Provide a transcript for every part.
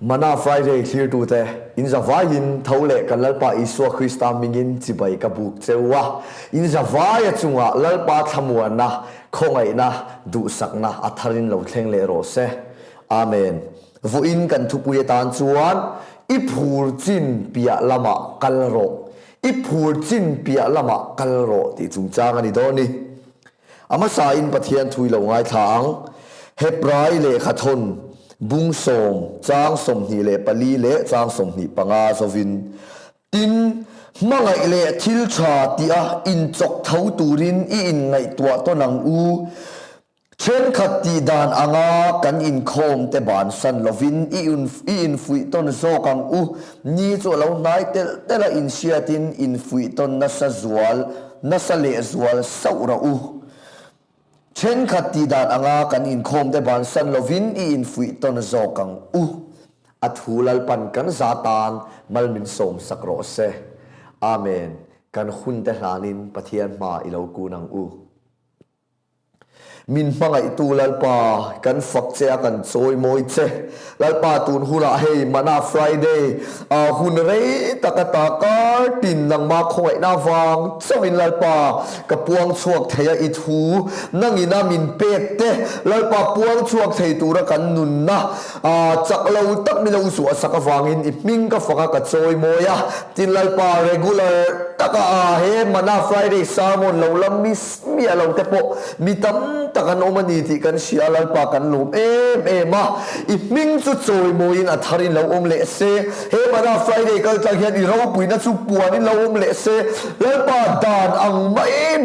Mana Friday clear to te in Zavayin thole kan lalpa Isua Christa mingin chibai ka buk chewa in Zavaya chunga lalpa thamuana khongai na du sakna atharin lo thleng le ro se amen vuin kan thupuye tan chuan I phur chin pia lama kalro I phur chin pia lama kalro ti chung chang ani doni ama sa in pathian thui lo ngai thang Hebrai le khathon bung som chang som ni le pali le chang som ni panga sovin tin mangai le thil tha tia in chok thau turin I in ngai tua to nang u chen khati dan anga kan in khom te ban san lovin I in fui ton zo kang u ni chu lo nai te la in siatin in fui ton na sa zual na sa le zual saura u chen khati dan anga kan in khom te ban san lovin I in fui ton zo kang u athulal pan kan zatan malmin som sakro se amen kan hun te hlanin pathian ma ilo kunang u min mangai tu lalpa kan fak che kan choi moi che lalpa tun hula hey mana Friday hun rei takata kar tin nang ma khoi na wang chawin lalpa ka puang chuak theya I thu nangina min pek te lalpa puang chuak thei tura kan nun na chaklo tak mi lo su asaka wangin I ming ka faka ka choi moya tin lalpa regular taka he mana Friday sermon lo lam mi alo te po mi tam takan omani ti kan sialal pa kan lum ma I ming chu choi moin atharin lo le se he mana Friday kal tlang hian I ro puina chu puanin lo le se lalpa dan ang mai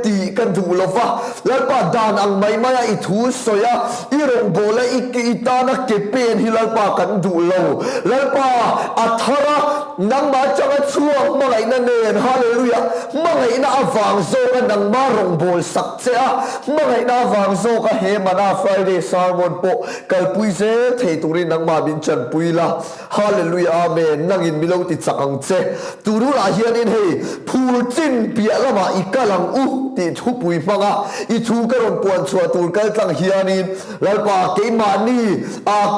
ti kan du lova lalpa dan ang mai I thu soya I rong bola I ta na ke pen hi lalpa kan du lo lalpa athara nang ma changa chuang mangai na nen hallelujah mangai na awang zo kan nang ma rong bol sak che a mangai na awang zo ka he mana Friday sermon po kalpui se thei turin nang ma bin chan puila hallelujah amen nangin milo ti chakang che turu la hian in he phur chin pia lama ikalang u ti thu pui manga I thu ka ron puan chua tur kal tlang hianin lalpa ke mani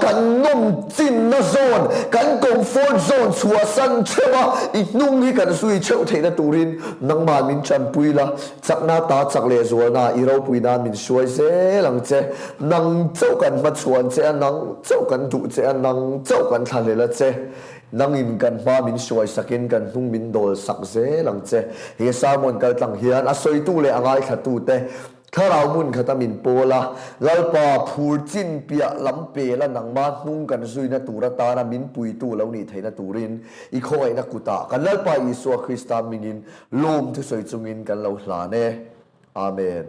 kan nom chin na zone kan comfort zone chua san chema I nung hi kan sui cheu thei na turin nang ma min chan puila chakna ta chakle zuana I ro puina min suai se lang che nang chau kan ma chuan che nang chau kan du che nang chau kan thale la che nang in kan ma min suai sakin kan nung min dol sak se lang che he samon kal tlang hian a soi tu le angai thatu te kharau mun khatamin pola lalpa phur chin pia lampe la nangma nung kan zuina tura ta na min pui tu lo ni theina turin I khoi na kuta kan lalpa Isua Christa mingin lom thu soi chungin kan lo hla ne amen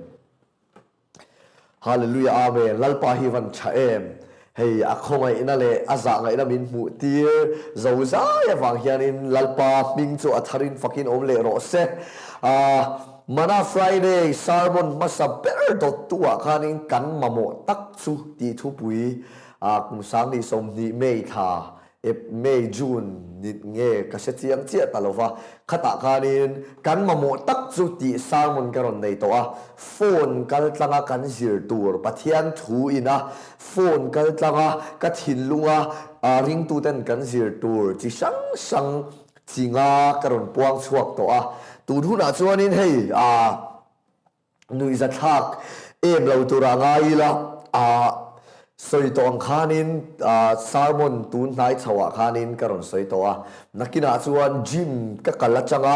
hallelujah amen lalpa hi van chaem hey akhongai ina le aza ngai na min mu tir zoza ya wang hianin lalpa ming chu atharin fakin om le ro se mana Friday sermon masa better dot tua khanin kan mamo tak chu ti thu pui kum sang ni som ni mei tha May June ni nge ka se chiang chia talova khata khanin kan mamo tak chu ti sermon karon nei to a phone kal tlanga kan zir tur pathian thu ina phone kal tlanga ka thin lunga ring tu ten kan zir tur chi sang chinga karon puang chuak to a tu thu na chuanin hei nui za thak em lo tura ngai la soi tong khanin sermon tun nai chawa khanin karon soi to a nakina chuan gym ka kala changa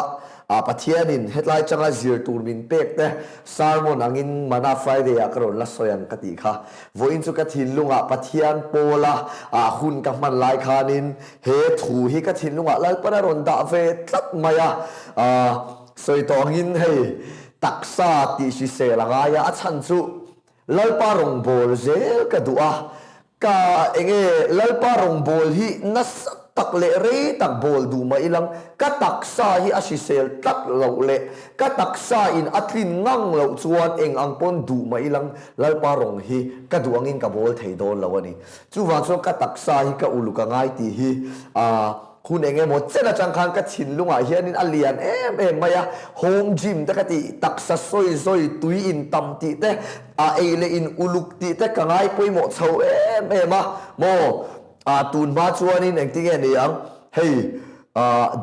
pathianin headline changa zir tur min pek te sermon angin mana Friday karon la soyan kati kha voin chu ka thin lunga pathian pola hun ka man lai khanin he thu hi ka thin lunga lal pana ron da ve tlat maya soi tongin hei taksa ti si se langa ya chan chu lalpa rong bol zel ka dua ka enge lalpa rong bol hi nas tak le re tak bol du ma ilang ka taksa hi asisel tak lo le ka taksa in atlin ngang lo chuan eng ang pon du ma ilang lalpa rong hi ka duangin ka bol thei don lo ani chu wa chu ka taksa hi ka uluka ngai ti hi hun enge mo chena changkhan ka chin lunga hianin alian maya home gym ta kati taksa soi tui in tam ti te eile in uluk ti te kangai poi mo chho mo tun ma chuanin eng tinge ni ang hei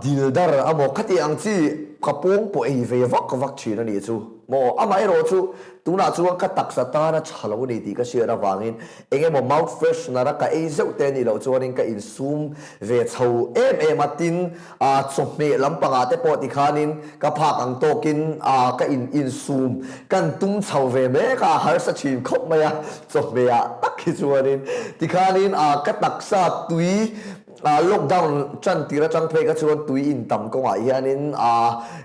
dildar amo khati ang chi kapung po ei ve vak china ni chu mo amai ro chu tuna chu ka taksa ta na chalo ni ti ka shira wangin enge mo mouth fresh na ra ka ei zeu te ni lo chuanin ka in sum ve chho em atin chome lampanga te po ti khanin ka phak ang tokin ka in sum kan tum chho ve me ka har sa chin khop maya chome ya tak hi chuanin ti khanin ka taksa tui lockdown chan tira chang phei ka chuan tui in tam ko nga hianin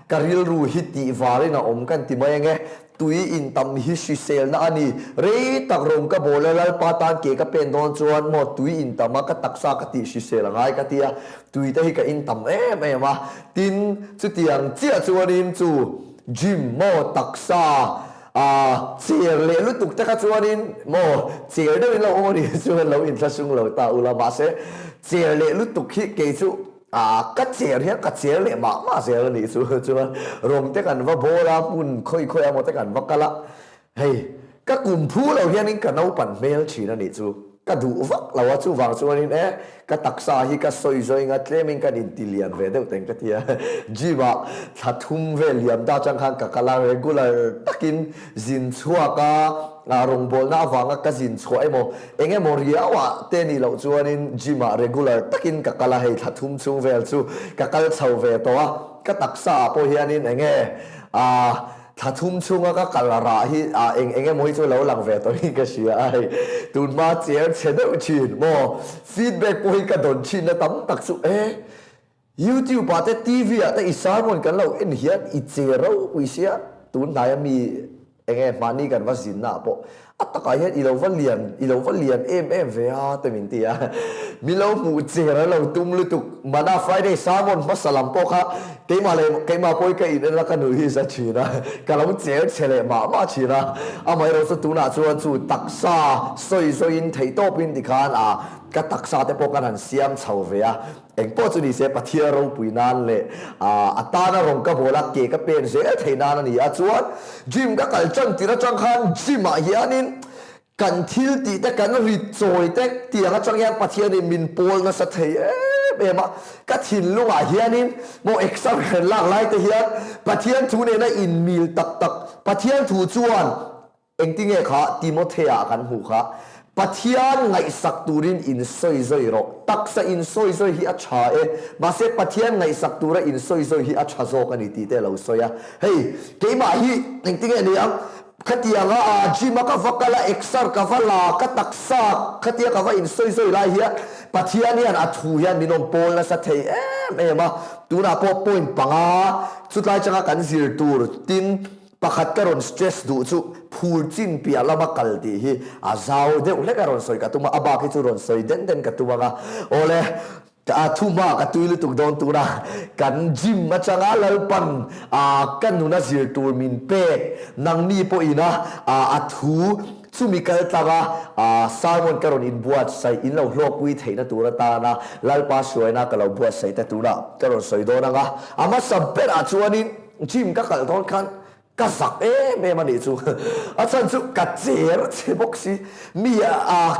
karil ru hiti varina om kan ti mai nge tui in tam hi shi sel na ani re tak rom ka bola lal patan ke ka pen don chuan mo tui in tam ka taksa ka ti shi sel ngai ka tia tui te hi ka in tam ma tin chu tiang chia chuanin chu gym mo taksa cher le lu tuk ta ka chuanin mo cher de lo o ni chuan lo in tla sung lo ta ula ma se cher le lu tuk hi ke chu ka cher hi ka cher le ma cher ni chu chuan rom te kan va bola mun khoi amo te kan va kala hei ka kum phu lo hianin ka no pan mel china ni chu ka du vak lawa chu wang chuanin ka taksa hi ka soi nga tleming ka din tilian ve deuh teng ka tia jiwa thathum ve liam da chang khan ka kala regular takin zin chua ka rong bol na wanga ka zin chua emo enge moria wa te ni lo chuanin jima regular takin ka kala hei thathum chung vel chu ka kal chho ve to ka taksa po hianin enge thathum chunga ka kalara hi enge moi chu lo lang ve to hi ka sia ai tun ma cher chedeu chin mo feedback po hi ka don chin na tam tak su YouTube pa te TV ate isarmon kan lo en hian I chero puisia tun na mi enge mani kan va zin na po ataka hian ilo valian em ve te min tia mi lo mu chera lo tum lu tuk mana Friday salmon masalam po kha keima poi ka in la kan hi sa china ka lo cher chele ma china amai ro su tuna chu taksa soi in thei to pin di khan ka taksa te po kan han siam chho ve eng po chu ni se pathia ro puinan le atana rong ka bola ke ka pen se theina na ni chuan gym ka kalchan tira chang khan gym a hianin kan thil ti te kan ri choi te tianga chang yang pathia ni min pol na sa thei ema ka thin lunga hianin mo exam lak lai te hian pathian thu ne na in mil tak pathian thu chuan eng tinge kha Timothea kan hu kha pathian ngai sak turin in soi ro taksa in soi hi acha ma se pathian ngai sak tura in soi hi acha zo kan ti te lo soya hei keima hi eng tinge ni ang khatia nga jima ka vakala exar ka vala ka taksa khatia ka va in soi lai hi pathian hian athu hian minom pol na sa thei ma tuna po point panga chutlai changa kan zir tur tin pakhat karon stress du chu phul chin pia lama kalti hi azau de ule karon soi ka tuma aba ki chu ron soi den ka tuma ga ole thuma ka tuilu tuk don tura kan gym ma changa lalpan kan nuna zir tur min pe nang ni po ina athu chumikal taga salmon karon in buat sai in lo hlok pui theina tura ta na lalpa suaina ka lo buat sai ta tura karon soi do na ga ama saber chuanin gym ka kal don khan ka sak me mani chu achan chu ka cher boxi mi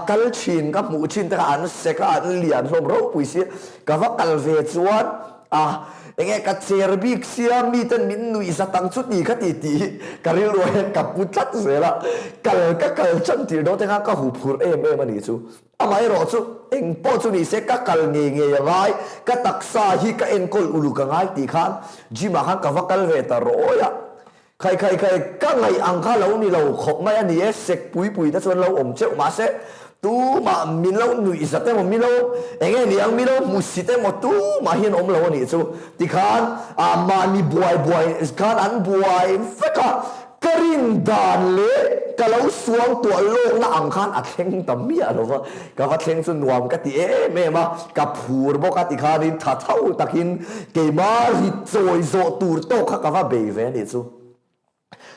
kal chin ka mu chin ta an se ka an lian hlom ro puisi ka va kal ve chuan enge ka cher bik sia mi tan min nui sa tang chu ti ka ti karil ro hen ka putlat zela kal chan ti do te ka hu phur mani chu amai ro chu eng po chu ni se ka kal nge ngai ka taksa hi ka enkol ulu ka ngai ti khan jima khan ka va kal ve ta ro ya khai ka ngai ang kha lo ni lo khop mai ani sek pui ta chon lo om cheu ma se tu ma min lo nui sa te mo mi lo enge ni ang mi lo musite mo tu ma hin om lo ni chu ti khan ma ni buai khan an buai feka karin dan le kalau suang tu lo na ang khan a thleng tam mi a lo wa ka va thleng chu nuam ka ti me ma ka phur bo ka ti khanin tha thau takin ke ma ri choi zo tur to kha ka va be ve ni chu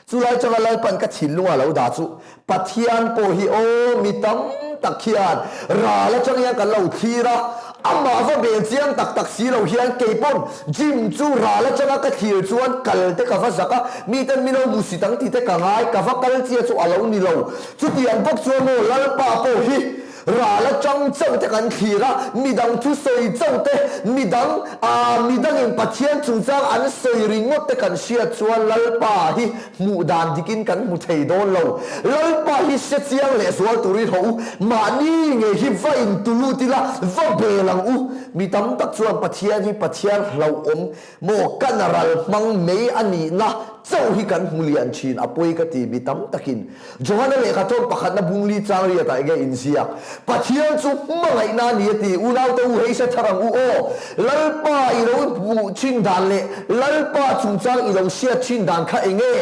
chulai changa lai pan ka thilunga lo da chu pathian po hi o mitam takhian ra la changa ka lo thira amma va be chiang tak si lo hian ke pon jim chu ra la changa ka thir chuan kal te ka va zaka mi tan mi lo musitang ti te ka ngai ka va kal chia chu alo ni lo chu tian bok chu no lal pa po hi ra la chang chang te kan khira midang thu soi chang te midang in pathian chung chang an soi ringot te kan sia chuan lalpa hi mu dan dikin kan mu thei don lo lalpa hi se chiang le sual turi ho mani nge hi va in tulu tila va belang u mi tam tak chuan pathian hi pathian hlo om mo kanaral mang mei ani na chau hi kan mulian chin apoi ka ti mi tam takin johana le kha thon pakhat na bungli chang ria ta ge in siak pathian chu mangai na ni ti unaw te u hei sa tharang u o lalpa i ro bu chin dan le lalpa chung chang i lo sia chin dan kha enge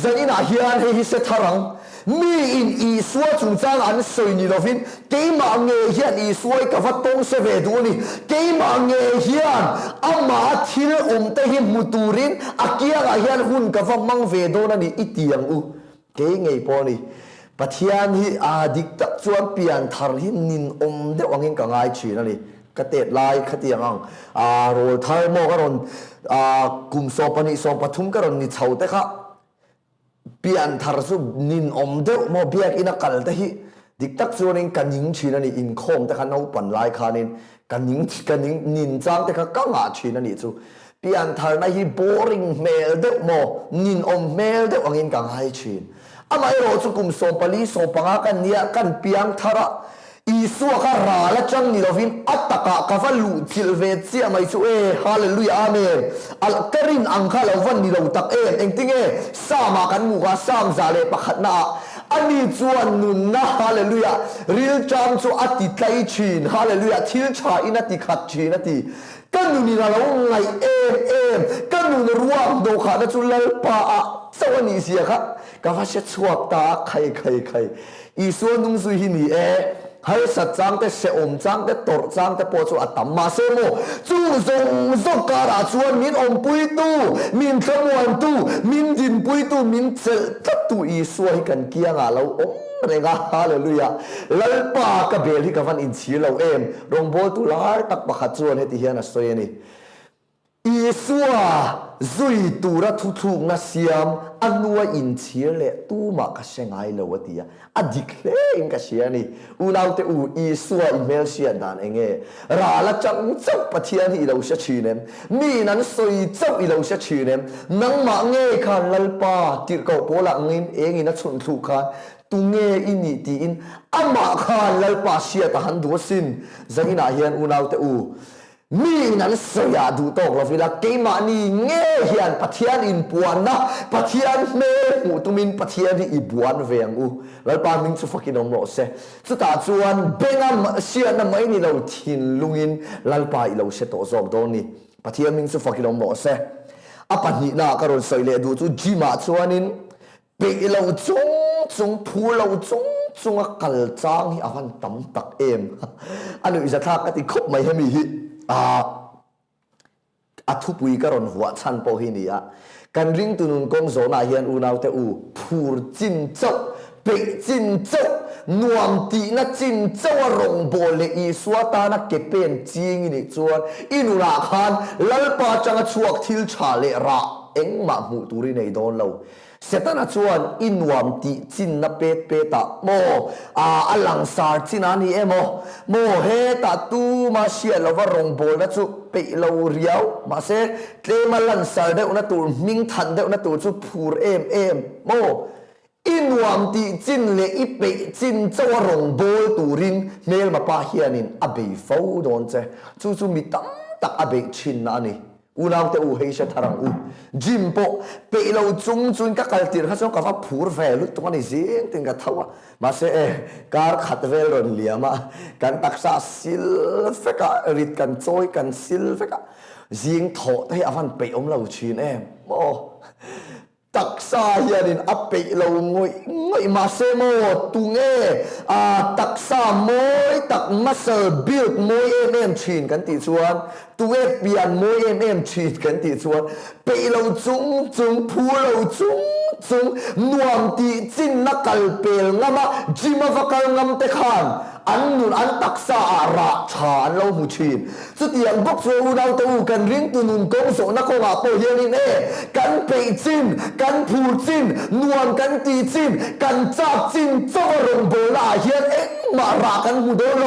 zanina hian hei sa tharang mi in i suwa chung chang an soi ni lovin ke ma nge hian i suai ka vat tong se ve du ni ke ma nge hian ama thil te hi muturin akia ga hian hun ka va mang ve do na ni itiang u ke ngei po ni pathian hi dik tak chuan pian thar hi nin de wangin ka ngai chi na ni ka tet lai khatiang ang rol thar mo ka ron kum so pani so pathum ka ron ni chau te kha pian thar su nin de mo biak ina kal te hi dik tak chuanin kaning china ni in khom te kha no pan lai khanin kaning nin chang te kha ka nga china ni chu pian thar na hi boring mel de mo nin mel de angin kang hai chin amai ro chu kum so pali so panga kan nia kan piang thara isua ka ra la chang ni lovin ataka ka va lu chil ve chi amai chu hallelujah amen al karin ang kha lo van ni lo tak engting sama kan mu ga sam za le pakhat na ani chuan nun na hallelujah real chang chu ati tlai chin hallelujah thil cha ina ti khat chin ati kan nu ni la lo ngai kan nu ruam do kha na chu lal pa chawani sia kha ka va se chuak ta khai isua nung su hi ni hai sat chang te se om chang te tor chang te po chu atam ma se mo chu zong ka ra chuan min pui tu min thamuan tu min din pui tu min chel tat tu i suai kan kia nga lo renga hallelujah lalpa ka bel hi ka van in chi lo rong bol tu lar tak pakhat chuan heti hian a soi ni isua zui tura thu na siam anua in chir le tu ma ka sengai lo atia adikle in ka sia ni unaw te u isua email sia dan enge ra la chang pathian hi lo sia chinem mi nan soi chau i lo sia chinem nang ma nge khan lalpa tir ko pola ngin engin a chun thu khan tu nge ini ti in ama khan lalpa sia ta han du sin zangina hian unaw te u mi nan soya du tok lo vila ke ma ni nge hian pathian in puan na pathian me mu tumin pathian i buan veng u lalpa ming chu fakin om lo se chu ta chuan bengam sia na mai ni lo thin lungin lalpa i lo se to zok do ni pathian ming chu fakin om lo se apani na karon soile du chu jima chuanin pe lo chung phu lo chung a kal chang hi awan tam tak anu iza thak ati khop mai hemi hi athupui karon huwa chan po hi ni kan ring tunun kong zona hian unaw te u phur chin chau pe chin chau nuam ti na chin chau rong bol le i swata na kepen ching ni chuan inura khan lalpa changa chuak thil cha le ra engma mu turi nei don lo setana chuan inwam ti chin na pe ta mo alang sar chinani mo he ta tu ma sia lova rong bol na chu pe lo riau ma se tlemalan sar de una tur ming than de una tur chu phur mo inwam ti chin le i pe chin chaw rong bol turin mel ma pa hianin abe fo don che chu mi tam tak abe chin na ni unaw te u hei sha tharang u jimpo pe lo chung ka kaltir kha ka fa phur velu tu ani zing ting ka thawa ma se kar khat vel ron liama kan taksa sil feka rit kan choi kan sil feka zing tho te avan pe om lo chin mo taksa hianin ape lo ngoi ma se mo tu nge taksa moi tak muscle build moi chin kan ti chuan tu e pian moi chin kan ti chuan pe lo chung phu lo ซุงนวมตีจินนักกัลเปลงามะจิมาฟักลงามเตขานอันนุนอันตักษาระชาอันเราหูชีนสุดอย่างบกโซอุดาวตูกันริงตุนุนกงโซนักโกงาโปเยลินเอกันเปจินกันผูจินนวลกันตีจินกันจับจินโจรงโบลาเฮียนเอ็งมารากันหูโดโล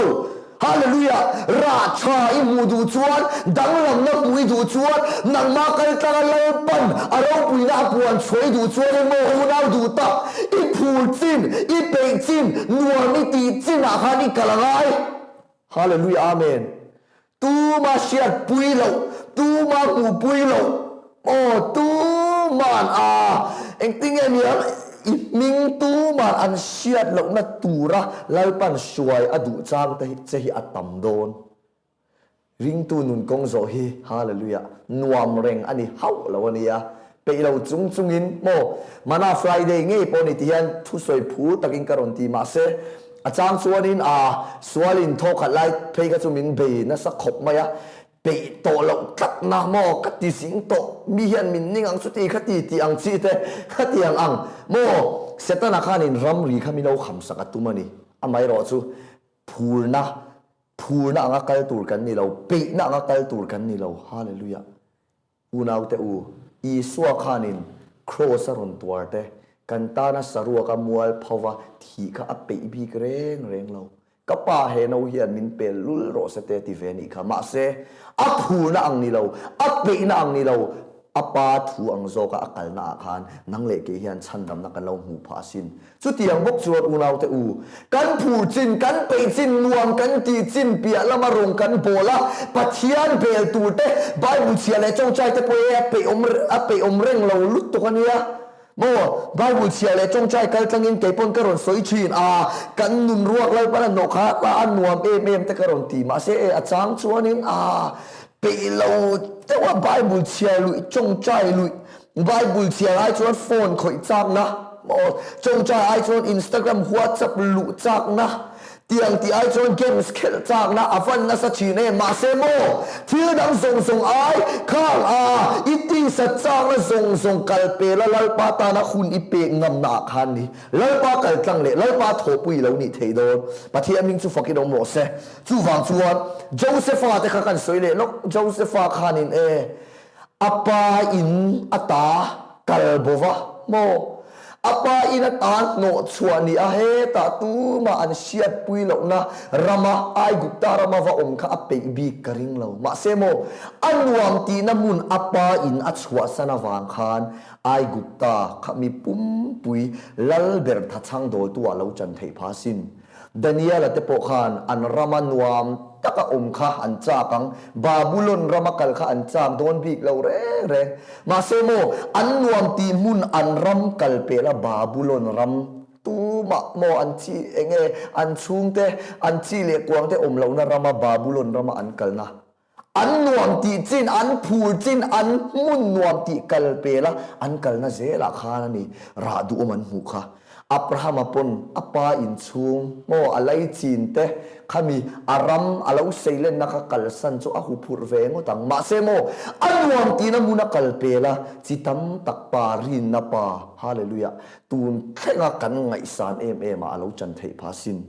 ฮาเลลูยาราชาอิมูดูชวนดังลำนักมุยดูชวนนังมากันตั้งเลปันอารมณ์ปุยนาปวนช่วยดูชวนโมหูนาวดูตักอีผูจินอีเปจินนวลไม่ตีจินอาคานิกะละไงฮาเลลูยาอาเมนตูมาเชียดปุยโลตูมาหูปุยโลโอ้ตูมันเอ็งติงเงี้ยมิงตูมันอันเชียดโลนัตูระไล่ปันช่วยอดูจางแต่จะฮิอัตตัมโดนริงตูนุนกงโซฮีฮาเลลูยานวมเร่งอันนี้เฮาแล้ววันนี้ไปเราจุงจุงอินโมมานาฟรายเดย์งี้ปนิที่ยันทุสวยผูตักินการันตีมาเสอาจารย์ส่วนนี้สวลินโทขัดไล่เพย์ก็จุมินเบย์นั่นสักขบไหมไปโตเรากัดน้ำมอกัดตีสิงโตมีเห็นมินนิ่งอังสุดที่ขัดตีอังจีเตขัดตีอังโมเสตนาคานินรำรีขามิเราขำสักตุมันนี่อไม่รอจูพูนะอังกัลตูกันนี่เราปีนะอังกัลตูกันนี่เราฮาเลลูยาอูนาวเตอูอีสัวคานินโครสรุนตัวเตกันตานะสรัวกมัวภาวะที่ข้าเปย์บีเร่งเราก็ป่าเห็นเอาเหียนมินเปลลุลโรสเตติเวนิข้ามาเสอับหูนะอังนี่เราอับเปย์นะอังนี่เราอัปปาถูอังโซกะอักลนาอาคารนังเล็กเฮียนชันดำนักกันเราหูผาสินสุดที่ยังบกจวดอูนาวเตอูกันผูจินกันเปย์จินนวมกันตีจินเปียละมารงกันโบละปัทยานเปลตูเตใบบุเชียเลจงใจเตเปย์เปย์อมเร่งเราลุกตัวนี้โม่บาบุเชียเลยจงใจกันจังอินเก็บปนกระรอนสวยชีนกันนุนรวกเลยปะนกฮะปะอันนวมเอ็มแต่กระรอนตีมาเสียอาจารย์ชวนินไปเราแต่ว่าบาบุเชียลุยจงใจลุยบาบุเชียไอชวนโฟนคอยจักนะโม่จงใจไอชวนอินสตาแกรมหัวจับลุจักนะเตียงที่ไอชวนเกมสเกลจากนะอฟันนัสชีเนมาเซโมที่ดังส่งไอข้างอิติสัจจางและส่งกัลเปละลปาตานะคุณอิเปงงำหนักคันนี้ลปากัลจังเลลปาโถปุยเหล่านี้เทโดนปะที่มิงจูฟักกิโดโมเซจูฟังจวนโจเซฟาเตขักันสวยเลยลกโจเซฟาคานินอปาอินอัตากัลบวะโมapa ina tan no chuani a he ta tu ma an siat pui lo na rama ai gupta rama va om kha ape bi karing lo ma semo anwam ti na mun apa in a chua sana wang khan ai gupta kha mi pum pui lal ber tha chang do tu lo chan thei pha sin daniel te po khan an rama nuam taka kha an cha kang babulon ramakal kha an cham don bik lo re ma semo an nuam ti mun an ram kal pe la babulon ram tu ma mo an chi enge an chung te an chi le kwang te lo na rama babulon rama an kal na an nuam ti chin an phul chin an mun nuam ti kal pe la an kal na zela kha na ni ra du man hu kha Abraham apon apa inchung mo alai chin te khami aram alau seilen nakakal san chu ahu phur ve ngo tang ma se mo anwam ti na muna kalpela chitam takpa rin na pa hallelujah tun thenga kan ngai san em alau chan thei phasin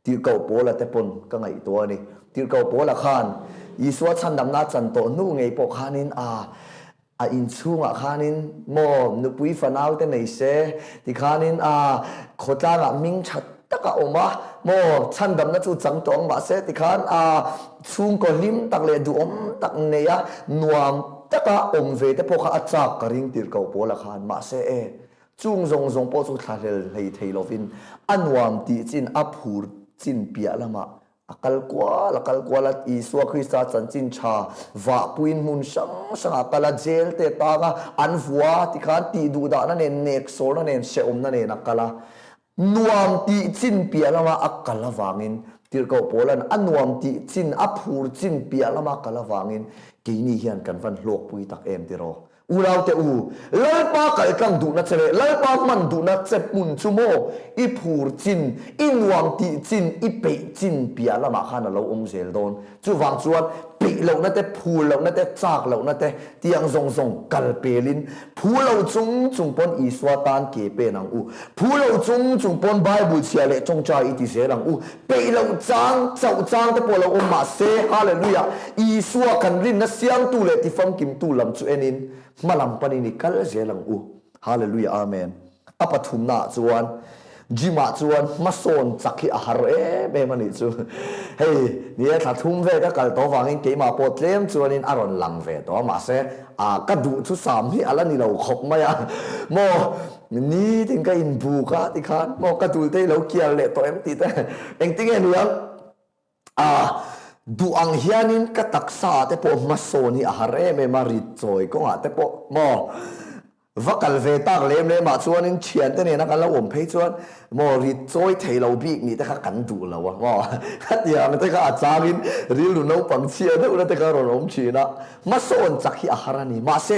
tir kau pola te pon ka ngai to ni tir kau pola khan iswa chan dam na chan to nu ngei po khanin in chung khanin mo nupui fanau te nei se ti khanin khota nga ming chat taka oma mo chandam na chu chang tong ma se ti khan chung ko lim tak le du om tak ne ya nuam taka om ve te po kha acha karing tir ko pola khan ma se chung zong po chu thalel lei thei lovin anwam ti chin aphur chin pia lama akal kwa la iswa krista chanchin cha wa puin mun sang akala jail te ta ga anwa ti khan ti du da na ne nek so na ne se om na ne nakala nuam ti chin pia lama akala wangin tir ko polan anuam ti chin aphur chin pia lama kala wangin กีนี่เฮียนกันฟันโลกปุยตักเอ็มติรออูเราเตอูเล่ปากัลกังดูนัดเชลเล่ปามันดูนัดเซปุนชุโมอีผูร์จินอินวังตีจินอีเปจินเปียละมาขันเราอมเซลโดนจู่วังจวนปีเรานั่นแต่พูเรานั่นแต่จากเรานั่นแต่เตียงทรงทรงกัลเปลินพูเราจุงปนอีสวาตานเกเปนังอูพูเราจุงปนไบเบิลเชียเลจงใจอิติเสลังอูเปเราจางเจ้าจางแต่พอเราอมมาเซฮาเลลูยาอีสวากันรินนัสยังตูเลติฟังกิมตูลำจุเอนินมาลำปนินิกัลเสลังอูฮาเลลูยาอาเมนอปทุมนาจวนจิมาจวนมาโซนจักขีอาหารเบมันนี่จูเฮ้ยนี่ถ้าทุ่มเวก็กัลตัวฟังเองเกี่ยมาปวดเลี้ยมจวนนินอารอนลังเวตัวมาเสก็ดูทุสามที่อะไรนี่เราขบมาอ่ะโมนี่ถึงก็อินบูกะที่ขันโมก็ดูได้เราเกี่ยวเลยตัวเอ็มติดเองติงเงี้ยเนี่ยดูอังเฮียนินก็ตักษาแต่พอมาโซนี่อาหารเบมาริจอยก็อ่ะแต่พอโมวักลเวตักเล่มเลยมาชวนนินเชียนแต่เนี่ยนักเราอมเพชวนโมริจอยเทเราบีกนี่แต่ข้ากันดูเราวะโมขัดยามันแต่ข้าอาจารย์ริลุนเอาปังเชียแต่อุณแต่ข้าเราอมชีนะมาโซนจากที่อาหารนี่มาเส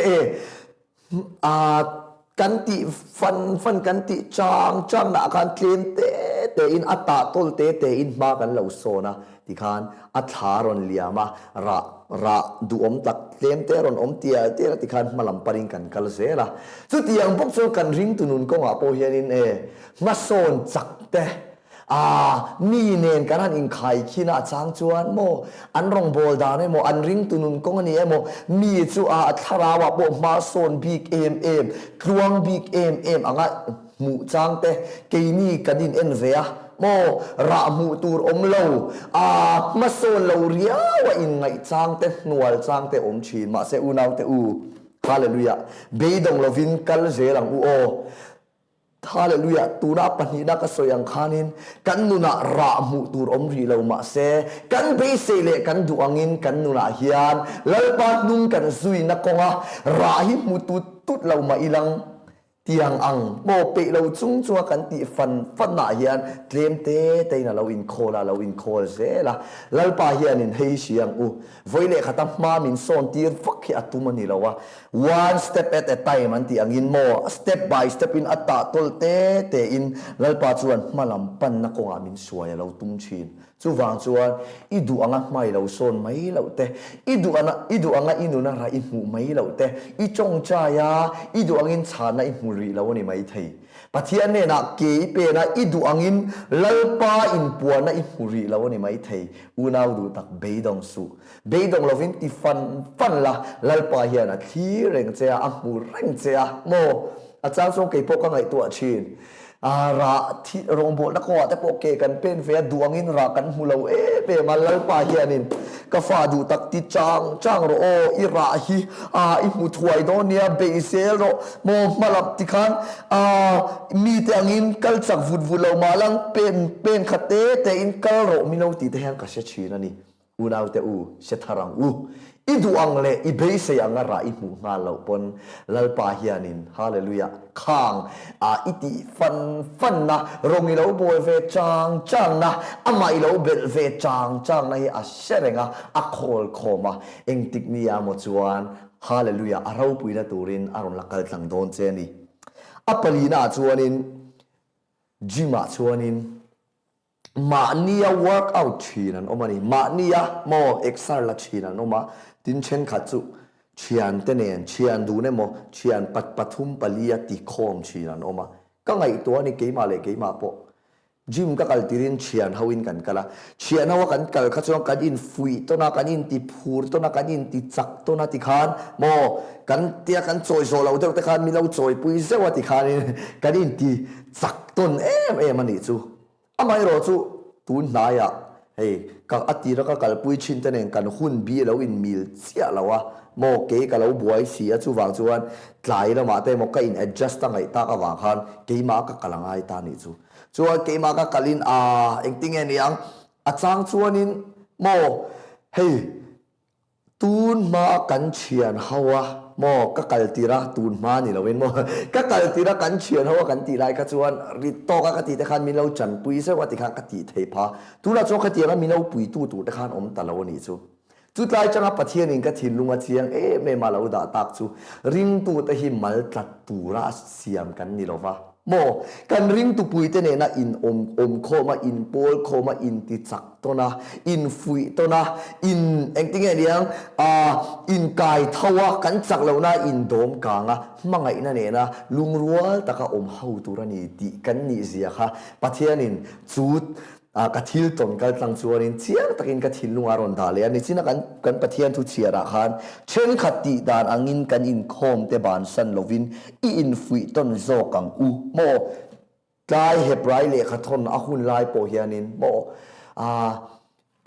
กันติฟันกันติจางนะกันเคลมเตอินอัตตาตลเตอินมากันเหล่าโซนะที่ขันอัฐารอนเลียมาระดูอมตักเคลมเตรอนอมเตียที่ขันมาลำปริงกันกัลเซละสุดที่ยังพวกโซกันริงตุนุนก็ว่าโปเฮียนินมาโซนจักเตนี่เนนกันนั่นอิงไข่ขีน่าจางจวนโมอันรองโบลดานโมอันริงตุนุนกงนี่โมมีจูทาราวะโบมาโซนบิ๊กกลวงบิ๊กอ่างหมู่จางเตเกนี่กันดินเอ็นเวียโมระหมู่ตูร์อมโลมาโซนโลเรียวอินไงจางเตนวลจางเตอมชีนมาเซอูนาวเตอูฮาเลลูยาเบยดงลวินกัลเซลังอูโอฮาเลลูยาตูน่าปัญญาก็สวยงขานินกันนุนารามุตูรอมรีเรามาเสกันเบสเลกันดูอังินกันนุนาเฮียนแล้วปานุงกันซุยนักงะราหิมุตุตุเรามาอีลังเตียงอังโมเปเราจุงจัวกันติฟันหนาเฮียนเตรียมเตยน่ะเราอินโคเสละแล้วปาเฮียนินเฮเชียงอูไว้เลยขัดมามินโซนตีร์ฟักเฮียตุมันนี่เราว่า one step at a time มันตีอังอินโม step by step in อัตตาตลเตอินแล้วปาจวนมาลำปันนักงามินสวยเราตุ้มชินจู่วางจวนอีดูอังไม่เราโซนไม่เราเตอีดูอังอินุนาราอิมูไม่เราเตอีจงใจอีดูอังอินชานะอิมูรีเราเนี่ยไม่ไทยปัจจัยเนี่ยนะเกี่ยเปนะอีดูอังอินลลปาอินปัวนะอิมูรีเราเนี่ยไม่ไทยอุณาดูตักเบยดงสูเบยดงเราวินติฟันละลลปาเฮียนะที่เร่งเจ้าอัมูเร่งเจ้าโมอาจารย์ทรงเกี่ยพวกกันไงตัวชินระที่โรงโบนักว่าแต่พวกเกกันเป็นเฟียดวงอินรักันหูเราเปมาลลปาเฮียนินก็ฟาดูตักติจางโรอิราฮีอิมุถวยโดเนียเบเซโรโมมาลับติคันมีแต่อินกัลจักวุเรามาลังเป็นขัดเตอินกัลโรมิโนติเตหังกัชชีนันนี่อูนาวเตอูเชทารังอูอีดูอังเลอีเบสยังราอิมูงาเหล่าปนลลปาเฮียนินฮาเลลูยาข้างอิติฟันนะรงอีเหล่าบวยเวจางนะอามาอีเหล่าเบลเวจางนะฮีอาเชเรงอาโคลโคมาเองติกนียามจวนฮาเลลูยาอาเราปุยละตูรินอารมณ์ลักกัลตังโดนเจนี่อัปลีนาจวนินจิมาจวนินมาเนีย work out ชีนันอมานี่มาเนียโมเอ็กซ์ละชีนันอมาตินเชนขัดจุเชียนเตเนียนเชียนดูเนี่ยโมเชียนปัทุมปลียติโคมชีนันอมาก็ไงตัวนี้เกี่ยมาเลยเกี่ยมาโปจิมก็กัลติรินเชียนเฮาวินกันกันละเชียนเฮากันกัลขัดจงกันอินฟุยตัวนักกันอินติพูร์ตัวนักกันอินติจักตัวนักติขานโมกันเตียกันโจยโซเราเด็กขานมีเราโจยปุยเสวติขานกันอินติจักต้นมันนี่จูอาไม่รอจูตูนนายะเฮ้กักอติระกัลปุยชินเตเนงกันหุ่นบีเราอินมิลเสียแล้ววะโมเกย์กับเราบวยเสียจูวางจวนหลายแล้วมาแต่โมก็อิน adjust ตั้งไงตากวางคันเกย์มาก็กำลังไงตานี่จูจวนเกย์มาก็กลินเองติงเงี้ยยังอาจารย์จวนินโมเฮ้ตูนมากันเชียนเฮาวะโมก็กัลติระตูนมานี่เราเว้นโมก็กัลติระกันเชียนเฮาวะกันตีไรก็จวนริโตก็ตีแต่ขันมีเราจันปุยเสวัติขันกตีเทพาตูละจงกตีระมีเราปุยตูแต่ขันอมตะเรานี่จู chút lai changa pathian in ka thin lunga chiang me ma lo da tak chu ring tu te hi mal tlat tu ra siam kan ni lova mo kan ring tu pui te ne na in om kho ma in pol kho ma in ti chak to na in fui to na in engting e liang in kai thawa kan chak lo na in dom ka nga mangai na ne na lungrual taka om hau tu ra ni ti kan ni zia kha pathian in chut ka thil ton kal tlang chuanin chiang takin ka thil lunga ron da le ani china kan pathian thu chiara khan chen khati dan angin kan in khom te ban san lovin I in fui ton zo kang u mo tlai hebrai le khathon a hun lai po hianin mo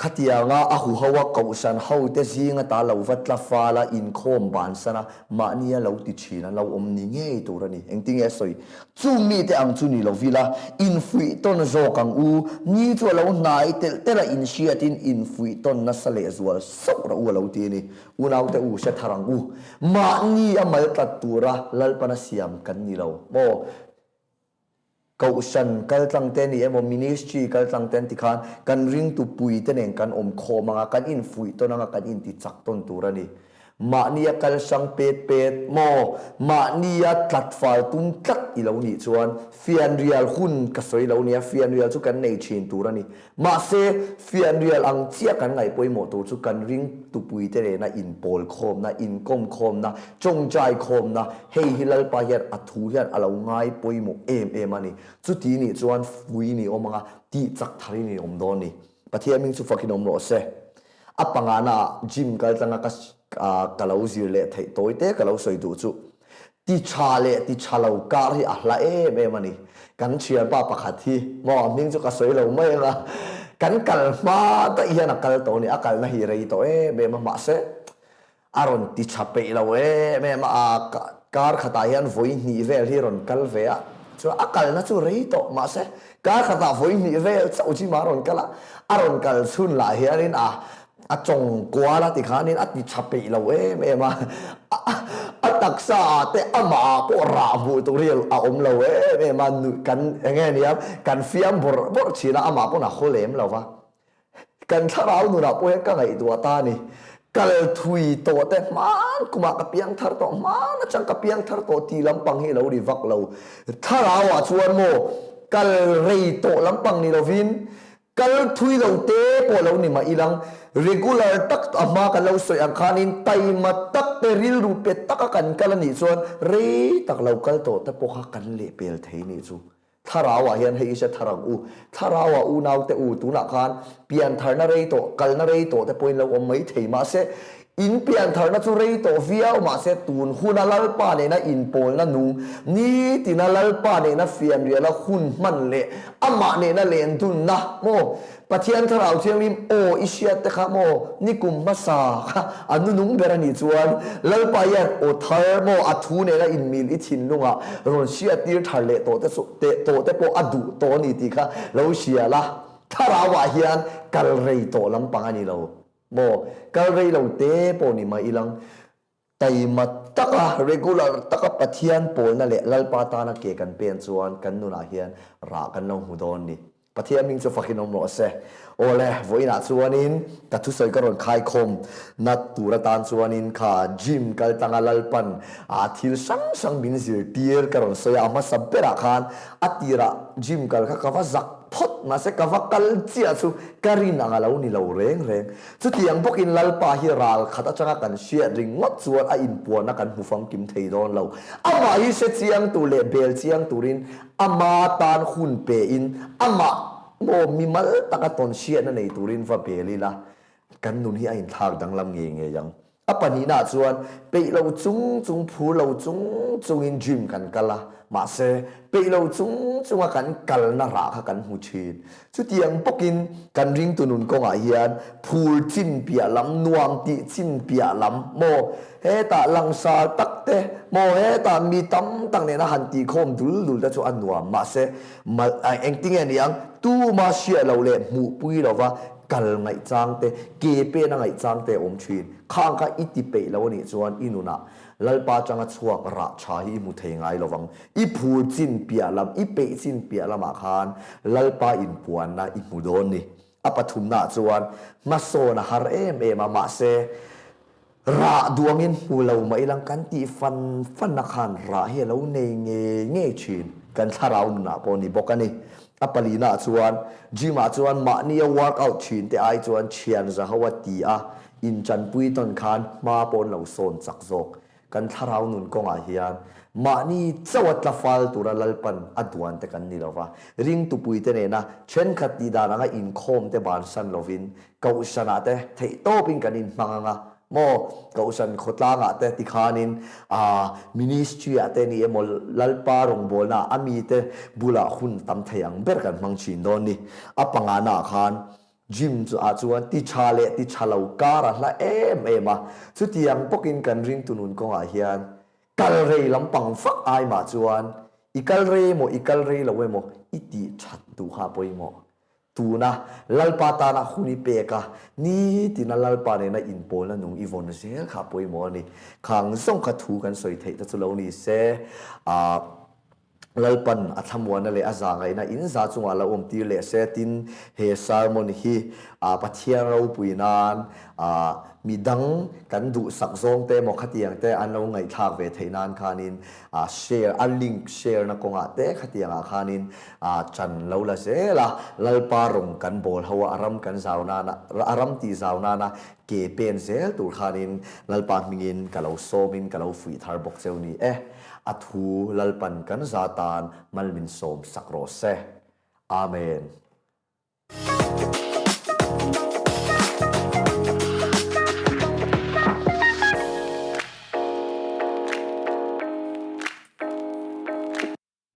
khatia nga a hu hawa kausan hau te zinga ta lo vatla fala in khom ban sana ma nia lo ti china lo om ni nge turani engting e soi chu mi te ang chu ni lo vila in fui ton zo kang u ni chu lo nai te la in shiatin in fui ton na sale zual so ra u lo ti ni u nau te u sha tharang u ma ni amal ta tura lal pana siam kan ni lo mo kausan kal tlang ten ni emo ministry kal tlang ten tikhan kan ring tu pui ten eng kan om kho manga kan in fui to na kan in ti chak ton turani ma nia kal sang pet mo ma nia tlat fal tum tlat I lo ni chuan fian rial hun ka soi lo nia fian rial chu kan nei chin turani ma se fian rial ang chia kan ngai poi mo tu chu kan ring tu pui te na in pol khom na in kom khom na chong chai khom na hei hilal pa hian athu hian alo ngai poi mo em ani chu ti ni chuan fui ni omanga ti chak thari ni om don ni pathia ming chu fakin om ro se apanga na gym kal tanga ka kalau zir le thei toi te kalau soi du chu ti cha le ti chalo kar hi ahla me mani kan chia pa pakhat hi mo ming chu ka soi lo mai la kan kal ma ta hian akal to ni akal na hi rei to me ma se aron ti chape lo me ma kar khata hian voi ni vel hi ron kal ve a chu akal na chu rei to ma se kar khata voi ni vel chau chi ma ron kala aron kal chun la hianin a chong kwa la ti khanin ati chape lo me ma taksa te ama po ra bu to real a om lo me ma kan nge ni kan fiam bor china ama po na kholem lo wa kan tharau nu na po ka ngai tu ta ni kal thui to te man kuma ka piang thar to man chang ka piang thar to ti lampang hi lo ri vak lo tharau a chuan mo kal rei to lampang ni lo vin kal thui lo te po lo ni ma ilang regular tak ama kan lo soi ang khanin tai ma tak te ril ru pe tak kan kal ni chuan re tak lo kal to te po kha kan le pel thei ni chu tharawa hian hei se tharang u tharawa u nau te u tu na khan pian thar na rei to kal na rei to te point lo om mai thei ma se in pian thar na chu rei to viau ma se tun huna lal pa ne na in pol na nu ni tina lal pa ne na fian ria la hun man le ama ne na len tun na mo pathian tharau thiam lim o isia te kha mo ni kum ma sa anu nung berani chuan lal pa yan o thar mo athu ne la in mil I thin lunga ron sia tir thar le to te so te po adu to ni ti kha lo sia la tharawa hian kal rei to lampang ani lo mo kal rei lo te po ni ma ilang tai mat taka regular taka pathian pol na le lalpa ta na ke kan pen chuan kan nu na hian ra kan lo hu don ni pathian ming chu fakin om ro se ole voina chuanin ka thu soi ka ron khai khom na tura tan chuanin kha gym kal tanga lalpan thil sang bin zir tier ka ron soya ma sampera khan atira gym kal kha ka wa zak phot ma se ka wa kal chia chu karin anga lo ni lo reng chu tiang bokin lalpa hi ral khata changa kan sia ring ngot chuan a in puan na kan hufam kim thei don lo ama hi se chiang tu le bel chiang turin ama tan hun pe in ama mo mi mal takaton sia na nei turin va beli la kan nun hi a in thak dang lam nge yang apani na chuan pe lo chung phu lo chung in gym kan kala ma se pe lo chung kan kal na ra kha kan hu chin chu tiang pokin kan ring tunun ko nga hian phul chin pia lam nuam ti chin pia lam mo he ta lang sa tak te mo he ta mi tam tang ne na han ti khom dul da chu an nuam ma se mal eng ting en yang tu ma sia lo le mu pui lo wa kal ngai chang te ke pe na ngai chang te om thin khang kha iti pe lo ni chuan inuna lalpa changa chuak ra cha hi mu thei ngai lowang I phul chin pia lam I pe chin pia lama khan lalpa in puan na I mu don ni ปฐุมนาจวนมาโซนะฮาร์เอมมาเซระดวงอินหูเราไม่ลังกันตีฟันนักขันระเฮเราในเงชินกันทาราวนุนาปนีบอกกันนี่ปลีนาจวนจิมาจวนมานี่วอร์กเอาชินแต่ไอจวนเชียนจะหวัดตีอินจันปุยต้นขันมาปนเราโซนจักจกกันทาราวนุนกงอาเฮียนมานี่เจ้าวัดละฟัลตุระลปันอดวันแต่กันนี่เราว่าริงตุปุยเตเนนะเช่นขัดดีดานังอินคอมเตบานสันโลวินเกาชนะเตเทโตปิงกันอินมังงะโมเกาสันขดลางะเตติคานินมินิสทรีอะเตนี่มลลลปารองโบนาอามีเตบุลาหุนตำเทียงเบรกันมังชินโดนนี่ปังอานาคานจิมจูอาจวนติชาเลติชาลาวการะละมาสุดที่ยังปกินกันริงตุนุนกงอาเฮียนกัลเรย์ลำปังฟักไอมาจวนอีกัลเรย์ละเวโมอิติชัดดูฮาปอยโมตูนะลลปาตานะคุนิเปกะนี่ตินะลลปาเนนะอินโปนะนุงอีวอนเซลฮาปอยโมนี่ขังส่งขัดถูกันสวยเทตะสุลานี่เซลลปันอัธมวันนั่นเลยอาจารย์ไงนะอินซาจุงอาลาอมตีเลเซตินเฮซาร์มอนฮีปัทเทียเราปุยนานมีดังกันดูสักซองเตมขัดยังเตอันเราไงทากเวทนานคานินแชร์อันลิงก์แชร์นักกงอาเตขัดยังคานินจันเราละเซละลลปารงกันบอลหัวอารัมกันสาวนานะอารัมตีสาวนานะเกเป็นเซลตูคานินลลปามิงินกับเราโซมินกับเราฟุยทาร์บกเซลนี่อัทูลลปันกันซาตานมัลมินโสมสักโรเซอาเมน